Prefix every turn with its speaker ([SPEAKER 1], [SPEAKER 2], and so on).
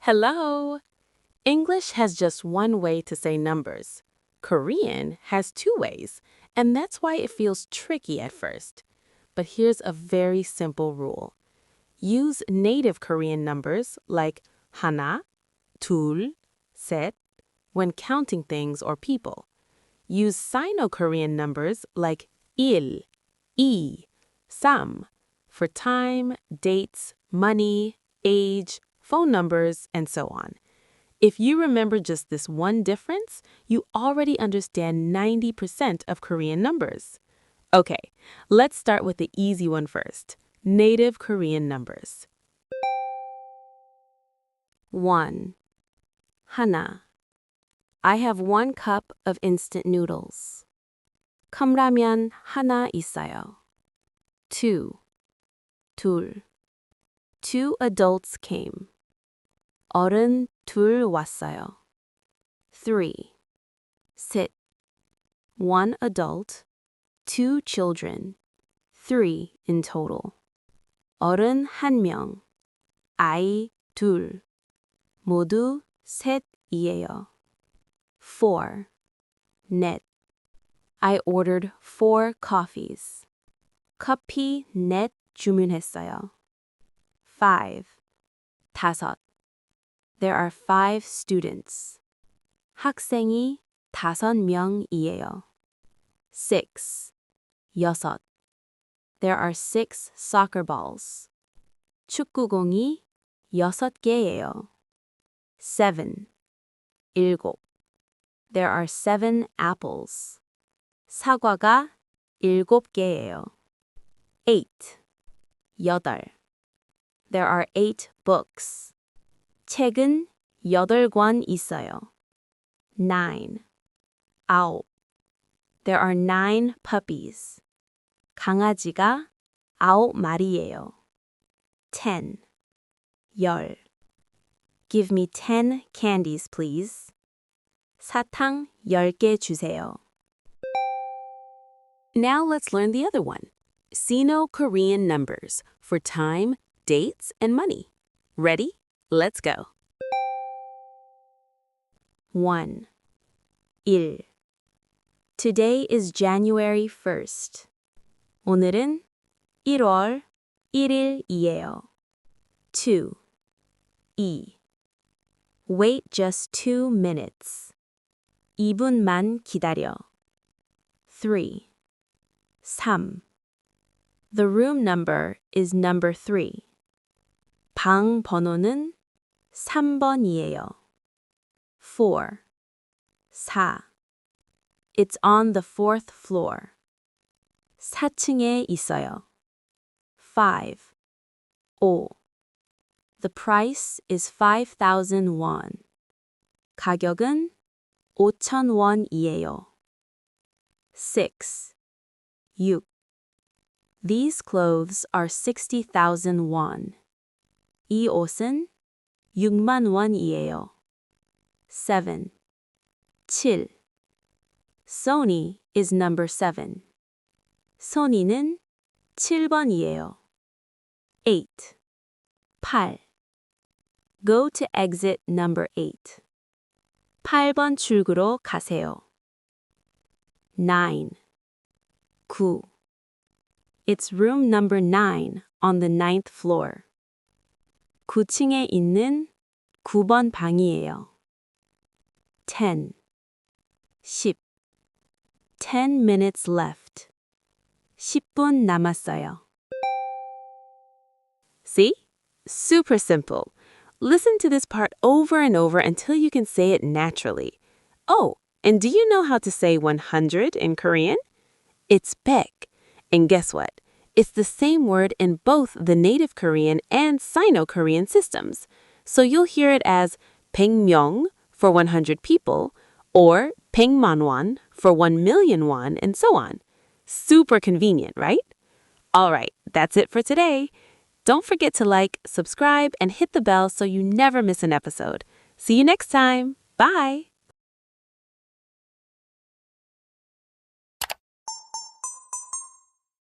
[SPEAKER 1] Hello! English has just one way to say numbers. Korean has two ways, and that's why it feels tricky at first. But here's a very simple rule. Use native Korean numbers like 하나, 둘, 셋 when counting things or people. Use Sino-Korean numbers like 일, 이, 삼 for time, dates, money, age, phone numbers, and so on. If you remember just this one difference, you already understand 90% of Korean numbers. Okay, let's start with the easy one first. Native Korean numbers. 1. 하나. I have 1 cup of instant noodles. 컵라면 하나 있어요. 2. 둘. 2 adults came. 어른 둘 왔어요. 3. 셋. 1 adult, 2 children, 3 in total. 어른 1명, 아이 둘, 모두 셋이에요. 4. 넷. I ordered 4 coffees. 커피 넷 주문했어요. 5. 다섯. There are 5 students. 학생이 5명이에요. 6. 여섯. There are 6 soccer balls. 축구공이 6개예요. 7. 일곱. There are 7 apples. 사과가 7개예요. 8. 여덟. There are 8 books. 책은 8권 있어요. 9. 아홉. There are 9 puppies. 강아지가 9마리예요. 10. 열. Give me 10 candies, please. 사탕 10개 주세요. Now let's learn the other one. Sino-Korean numbers for time, dates, and money. Ready? Let's go. 1. 일. Today is January 1st. 오늘은 1월 1일이에요. 2. 이. Wait just 2 minutes. 2분만 기다려. 3. 3. The room number is number 3. 방 번호는 3번이에요. 4. 4. It's on the 4th floor. 4층에 있어요. 5. 5. The price is 5,000 won. 가격은 5,000원이에요. 6. 6. These clothes are 60,000 won. 이 옷은 6만 원이에요. 7. 7. Sony is number 7. 소니는 7번이에요. 8. 8. Go to exit number 8. 8번 출구로 가세요. 9. 9. It's room number 9 on the 9th floor. 9층에 있는 9번 방이에요. 10. 10. 10 minutes left. 10분 남았어요. See? Super simple. Listen to this part over and over until you can say it naturally. Oh, and do you know how to say 100 in Korean? It's baek. And guess what? It's the same word in both the native Korean and Sino-Korean systems. So you'll hear it as 100명 for 100 people, or 100만 won for 1 million won, and so on. Super convenient, right? All right, that's it for today. Don't forget to like, subscribe, and hit the bell so you never miss an episode. See you next time. Bye!